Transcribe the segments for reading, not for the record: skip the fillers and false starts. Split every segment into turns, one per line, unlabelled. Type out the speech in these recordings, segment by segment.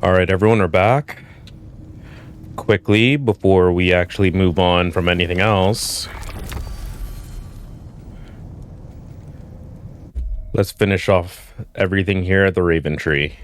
All right, everyone, we're back. Quickly, before we actually move on from anything else, let's finish off everything here at the Raven Tree.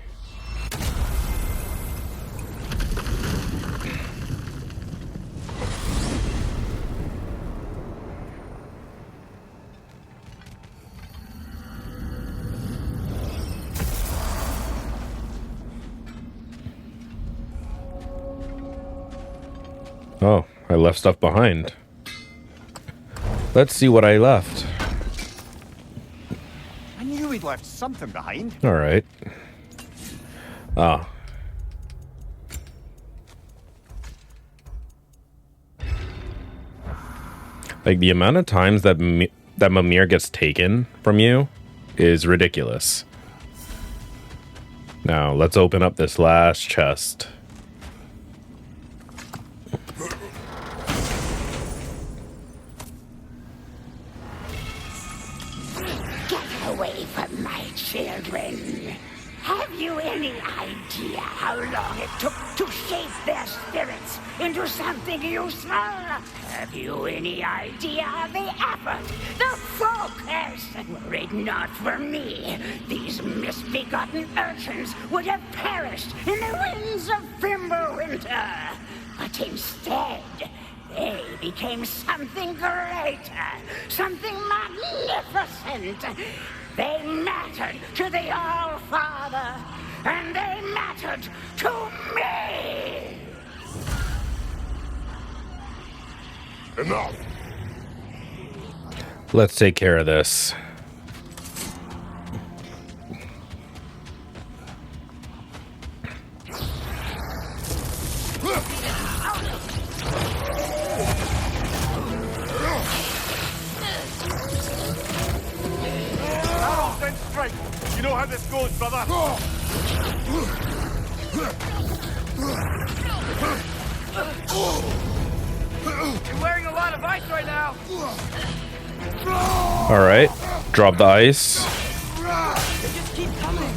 Oh, I left stuff behind. Let's see what I left.
I knew we'd left something behind.
All right. Ah. Like, the amount of times that Mimir gets taken from you is ridiculous. Now, let's open up this last chest.
Get away from my children. Have you any idea how long it took to shape their spirits into something useful? Have you any idea of the effort, the focus? Were it not for me, these misbegotten urchins would have perished in the winds of Fimbulwinter. But instead, they became something greater, something magnificent. They mattered to the All-Father, and they mattered to me!
Enough!
Let's take care of this.
You know how this goes, brother.
You're wearing a lot of ice right now.
All right, drop the ice.
They just keep coming.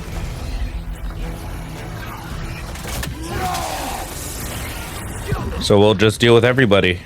So we'll just deal with everybody.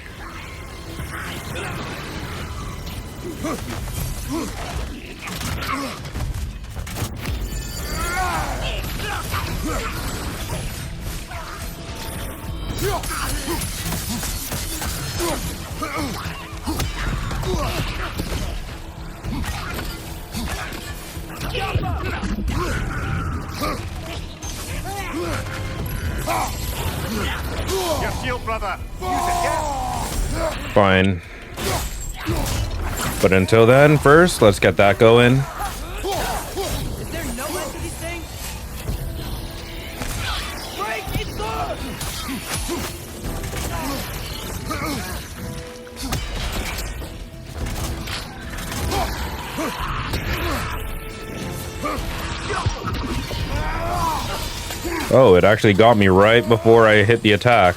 Your shield, brother. Use it, yes?
Fine. But until then, first, let's get that going.
Is there no end to these things? Break it good!
Oh, it actually got me right before I hit the attack.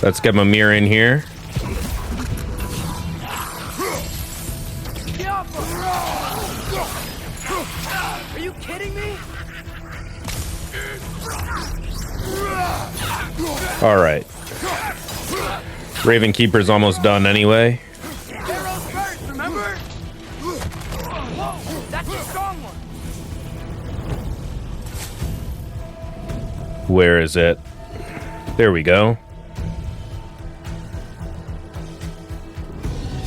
Let's get Mimir in here.
Are you kidding me?
All right. Raven Keeper's almost done anyway.
Arrows first, remember? Whoa, that's a strong one.
Where is it? There we go.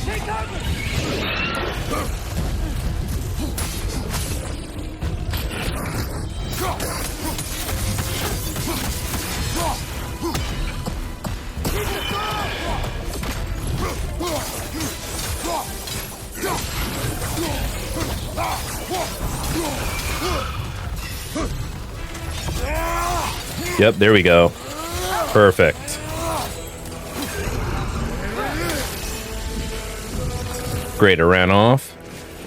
Take cover.
Yep, there we go. Perfect. Great, it ran off.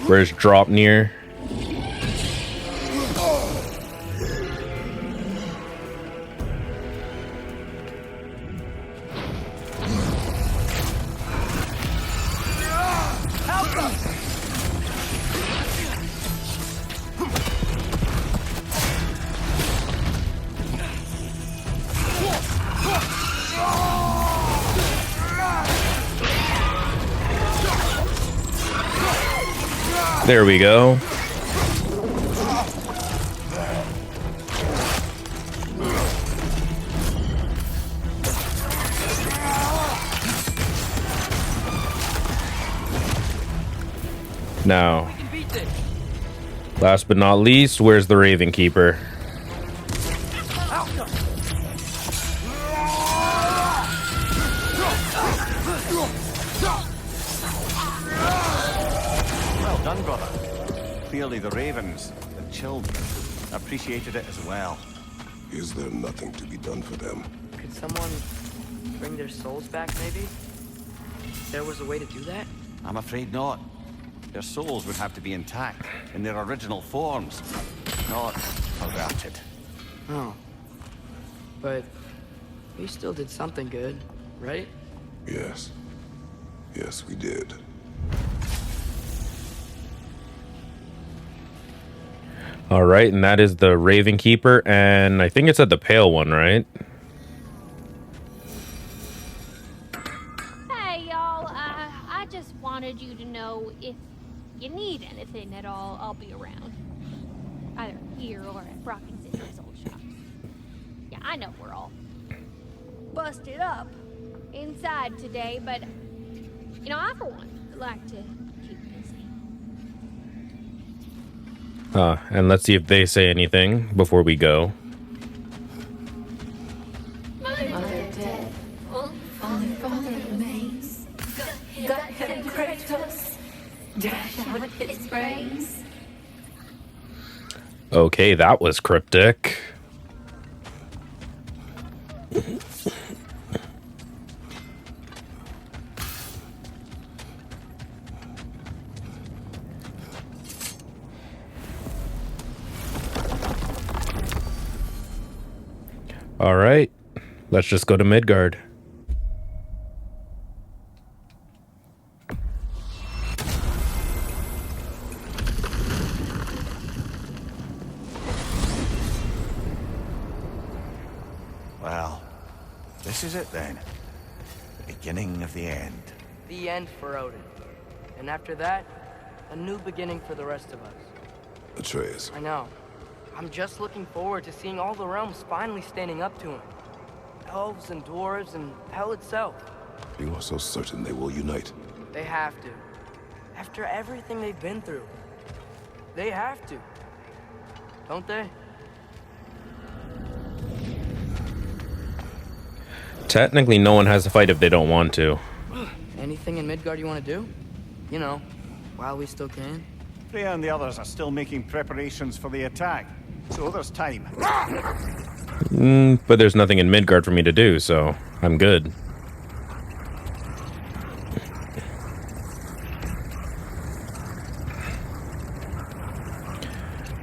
Where's Drop near? There we go. Now,
We can beat this.
last but not least, where's the Raven Keeper?
Well done, brother. Clearly the ravens, the children, appreciated it as well.
Is there nothing to be done for them?
Could someone bring their souls back, maybe? If there was a way to do that?
I'm afraid not. Their souls would have to be intact, in their original forms, not perverted.
Oh. But we still did something good, right?
Yes. Yes, we did.
All right, and that is the Raven Keeper, and I think it's at the pale one, right?
Hey, y'all. I just wanted you to know if you need anything at all, I'll be around. Either here or at Brocking's old shops. Yeah, I know we're all busted up inside today, but, you know, I, for one, like to keep busy.
And let's see if they say anything before we go.
Mother dead, father remains. God heaven Kratos, dash out his brains.
Okay, that was cryptic. All right, let's just go to Midgard.
Well, this is it then. The beginning of the end.
The end for Odin. And after that, a new beginning for the rest of us.
Atreus,
I know. I'm just looking forward to seeing all the realms finally standing up to him. Elves and dwarves and hell itself.
you are so certain they will unite.
They have to. After everything they've been through. They have to. Don't they?
Technically, no one has to fight if they don't want to.
Anything in Midgard you want to do? You know, while we still can.
Freya and the others are still making preparations for the attack, so there's time.
But there's nothing in Midgard for me to do, so I'm good.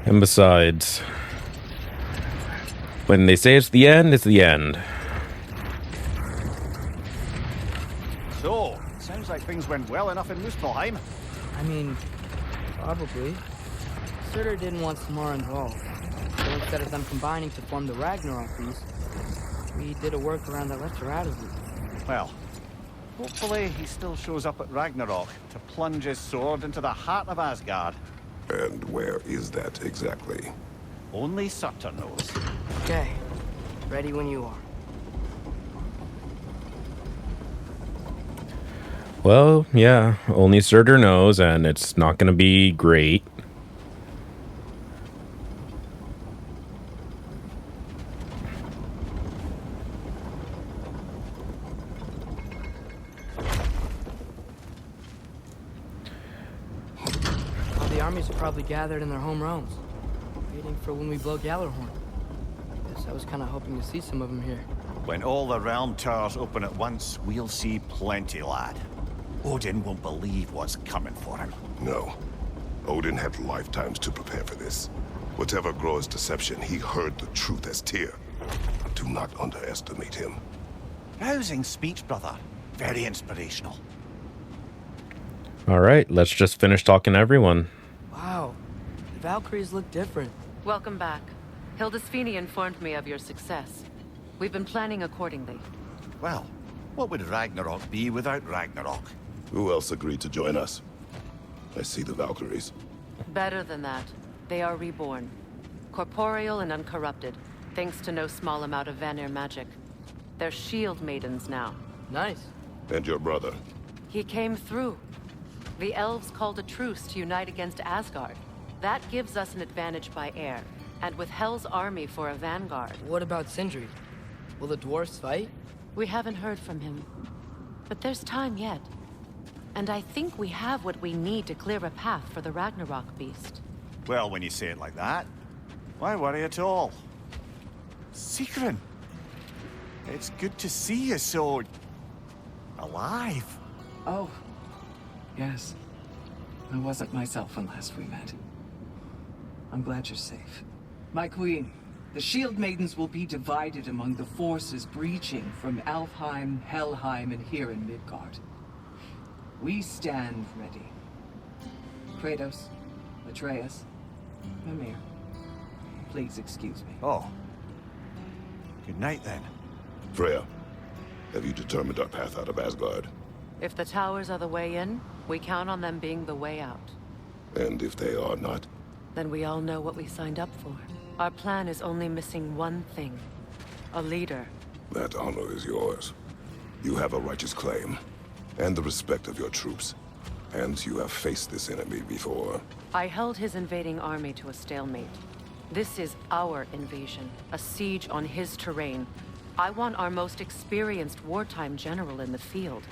And besides, when they say it's the end, it's the end.
So, sounds like things went well enough in Niflheim.
I mean, probably. Surtur didn't want Samara involved. So instead of them combining to form the Ragnarok beast, we did a workaround that left her out of it.
Well, hopefully he still shows up at Ragnarok to plunge his sword into the heart of Asgard.
And where is that exactly?
Only Surtur knows.
Okay. Ready when you are.
Well, yeah, only Surtur knows, and it's not going to be great.
All the armies are probably gathered in their home realms, waiting for when we blow Gjallarhorn. Guess I was kind of hoping to see some of them here.
When all the realm towers open at once, we'll see plenty, lad. Odin won't believe what's coming for him.
No. Odin had lifetimes to prepare for this. Whatever Groa's deception, he heard the truth as Tyr. Do not underestimate him.
Rousing speech, brother. Very inspirational.
All right, let's just finish talking to everyone.
Wow. The Valkyries look different.
Welcome back. Hildisvini informed me of your success. We've been planning accordingly.
Well, what would Ragnarok be without Ragnarok?
Who else agreed to join us? I see the Valkyries.
Better than that. They are reborn. Corporeal and uncorrupted, thanks to no small amount of Vanir magic. They're shield maidens now.
Nice.
And your brother?
He came through. The elves called a truce to unite against Asgard. That gives us an advantage by air, and with Hell's army for a vanguard.
What about Sindri? Will the dwarves fight?
We haven't heard from him. But there's time yet. And I think we have what we need to clear a path for the Ragnarok beast.
Well, when you say it like that, why worry at all? Sigrun, it's good to see you so... alive.
Oh, yes. I wasn't myself when last we met. I'm glad you're safe. My queen, the Shield Maidens will be divided among the forces breaching from Alfheim, Helheim, and here in Midgard. We stand ready. Kratos, Atreus, Mimir, please excuse me.
Oh. Good night, then.
Freya, have you determined our path out of Asgard?
If the towers are the way in, we count on them being the way out.
And if they are not?
Then we all know what we signed up for. Our plan is only missing one thing. A leader.
That honor is yours. You have a righteous claim, and the respect of your troops. And you have faced this enemy before.
I held his invading army to a stalemate. This is our invasion, a siege on his terrain. I want our most experienced wartime general in the field.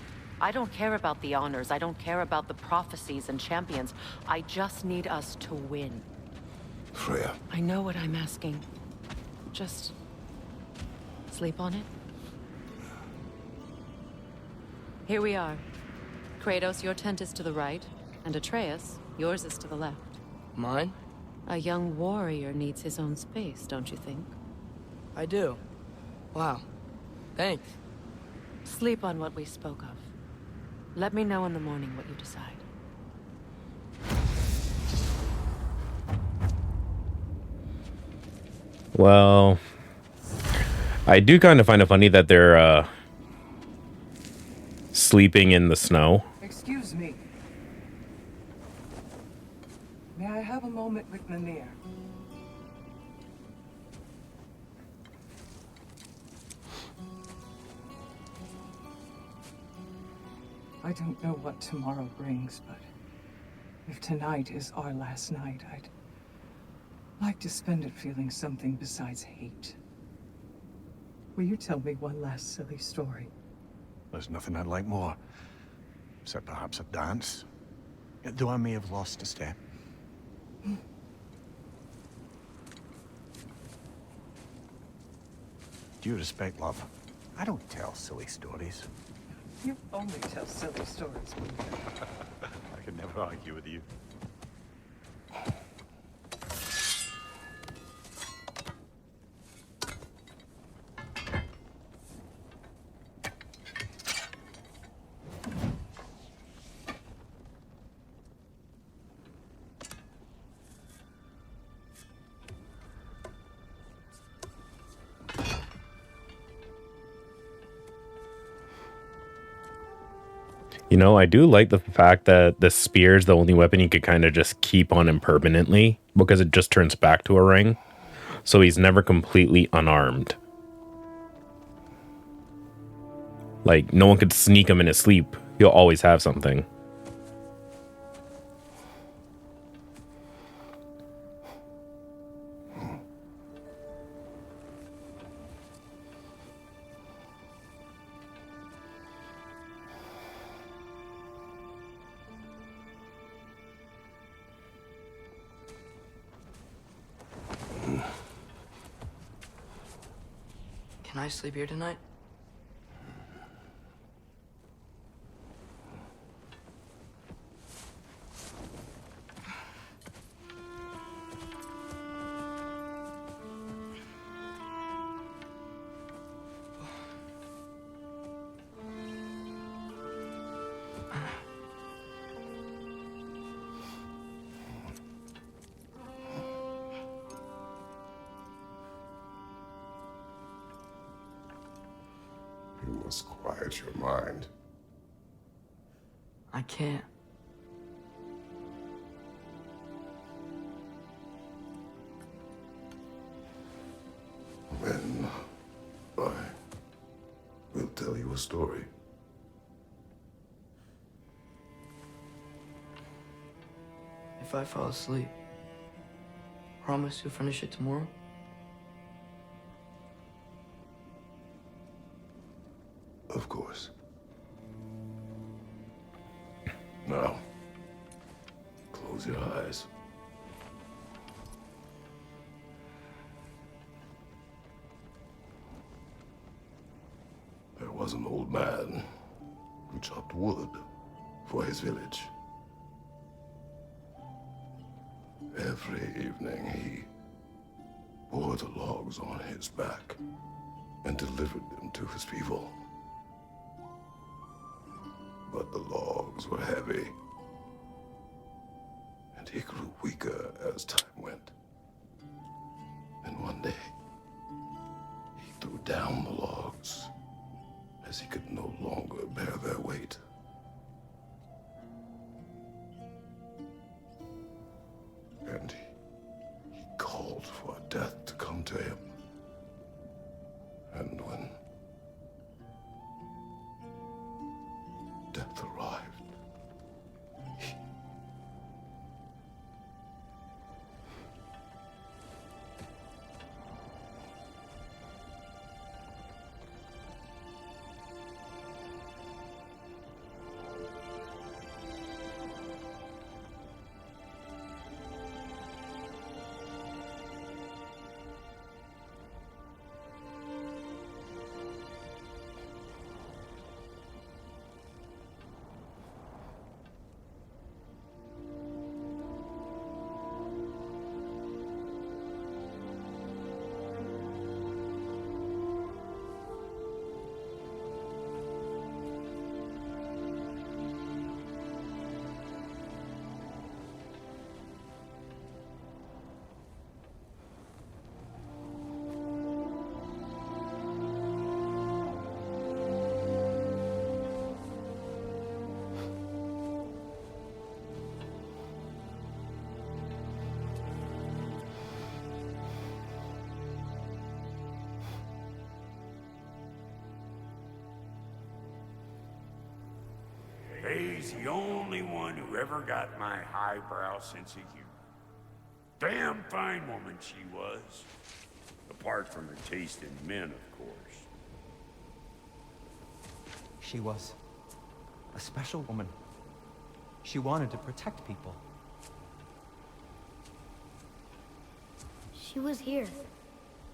I don't care about the honors, I don't care about the prophecies and champions. I just need us to win.
Freya.
I know what I'm asking. Just... sleep on it? Here we are. Kratos, your tent is to the right, and Atreus, yours is to the left.
Mine?
A young warrior needs his own space, don't you think?
I do. Wow. Thanks.
Sleep on what we spoke of. Let me know in the morning what you decide.
Well, I do kind of find it funny that they're sleeping in the snow.
Excuse me. May I have a moment with Mimir? I don't know what tomorrow brings, but if tonight is our last night, I'd like to spend it feeling something besides hate. Will you tell me one last silly story?
There's nothing I'd like more. Except perhaps a dance. Though I may have lost a step. Due respect, love, I don't tell silly stories.
You only tell silly stories.
I can never argue with you.
You know, I do like the fact that the spear is the only weapon you could kind of just keep on him permanently, because it just turns back to a ring. So he's never completely unarmed. Like, no one could sneak him in his sleep. He'll always have something.
Can I sleep here tonight?
You must quiet your mind.
I can't. if I fall asleep? Promise you'll finish it tomorrow?
Of course. Now, close your eyes. There was an old man who chopped wood for his village. Every evening he bore the logs on his back and delivered them to his people. But the logs were heavy, and he grew weaker as time went. And one day, he threw down the logs as he could no longer bear their weight. And he called for death to come to him. And when death arrived,
He's the only one who ever got my highbrow sense of humor. Damn fine woman she was. Apart from her taste in men, of course.
She was a special woman. She wanted to protect people.
She was here.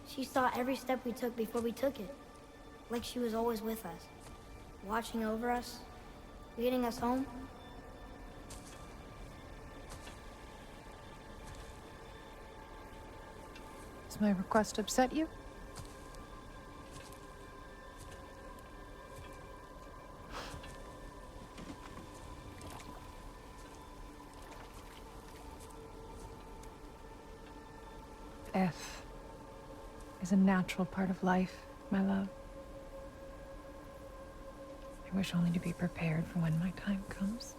She saw every step we took before we took it. Like she was always with us. Watching over us. Leading us home.
Does my request upset you? Death is a natural part of life, my love. I wish only to be prepared for when my time comes.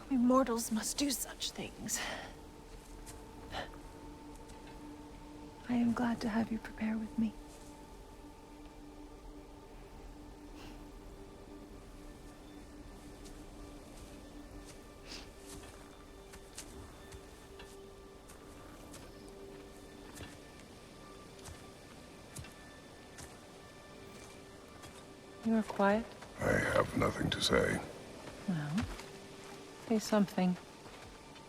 We mortals must do such things. I am glad to have you prepare with me. You are quiet?
I have nothing to say.
Well, say something.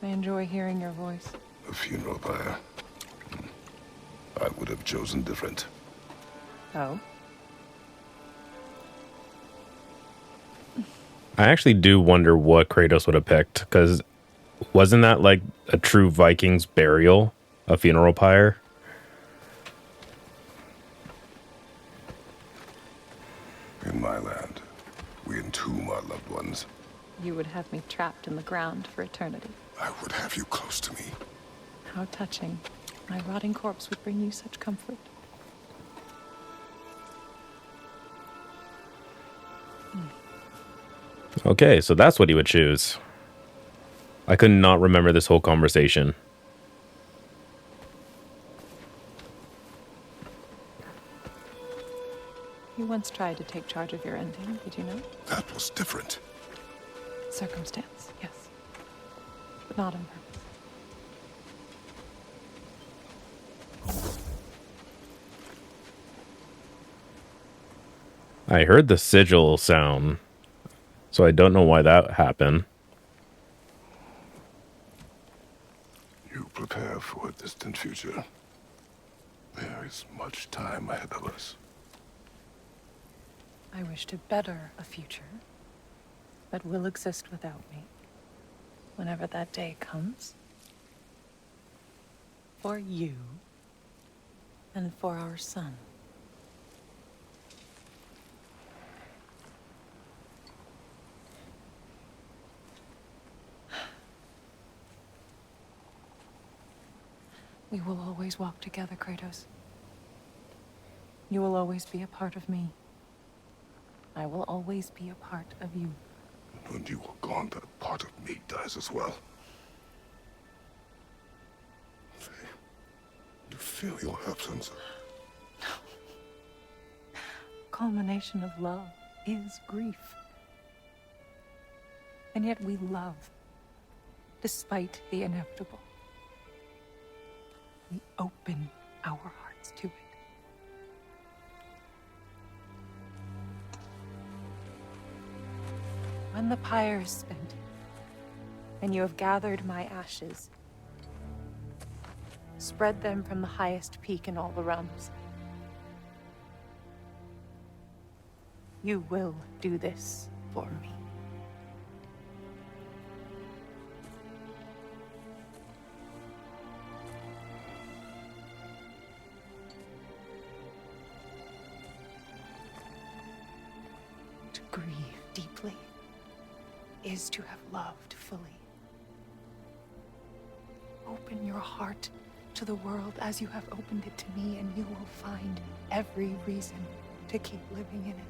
I enjoy hearing your voice.
A funeral pyre. I would have chosen different.
Oh?
I actually do wonder what Kratos would have picked, because wasn't that like a true Viking's burial, a funeral pyre?
In my land, we entomb our loved ones.
You would have me trapped in the ground for eternity.
I would have you close to me.
How touching. My rotting corpse would bring you such comfort.
Okay, so that's what he would choose. I could not remember this whole conversation.
You once tried to take charge of your ending, did you know?
That was different.
Circumstance, yes. But not on purpose.
I heard the sigil sound, so I don't know why that happened.
You prepare for a distant future. There is much time ahead of us.
I wish to better a future that will exist without me, whenever that day comes. For you, and for our son. We will always walk together, Kratos. You will always be a part of me. I will always be a part of you.
And when you are gone, that part of me dies as well. You feel your absence.
Culmination of love is grief. And yet we love, despite the inevitable. We open our hearts to it. When the pyre is spent, and you have gathered my ashes, spread them from the highest peak in all the realms. You will do this for me. To grieve deeply is to have loved fully. Open your heart to the world as you have opened it to me, and you will find every reason to keep living in it.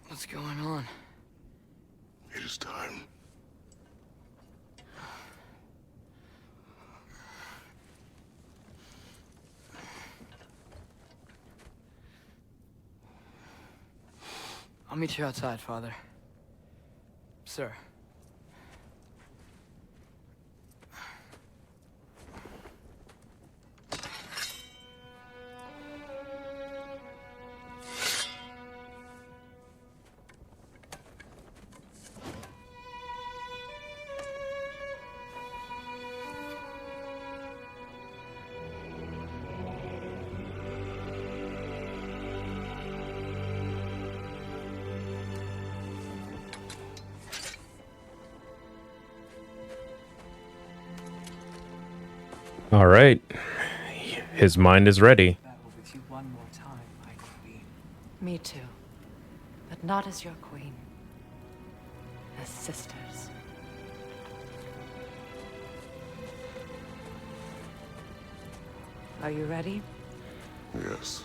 What's going on?
It is time.
I'll meet you outside, Father. Sir.
All right. His mind is ready.
With you one more time, my queen.
Me too. But not as your queen. As sisters. Are you ready?
Yes.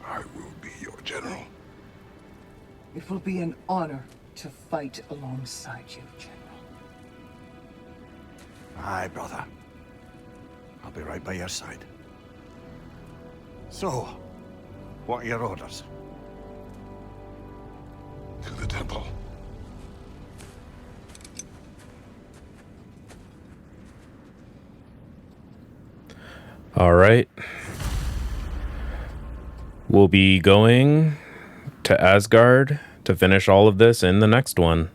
I will be your general.
It will be an honor to fight alongside you, General.
Aye, brother. I'll be right by your side. So, what are your orders?
To the temple.
All right. We'll be going to Asgard to finish all of this in the next one.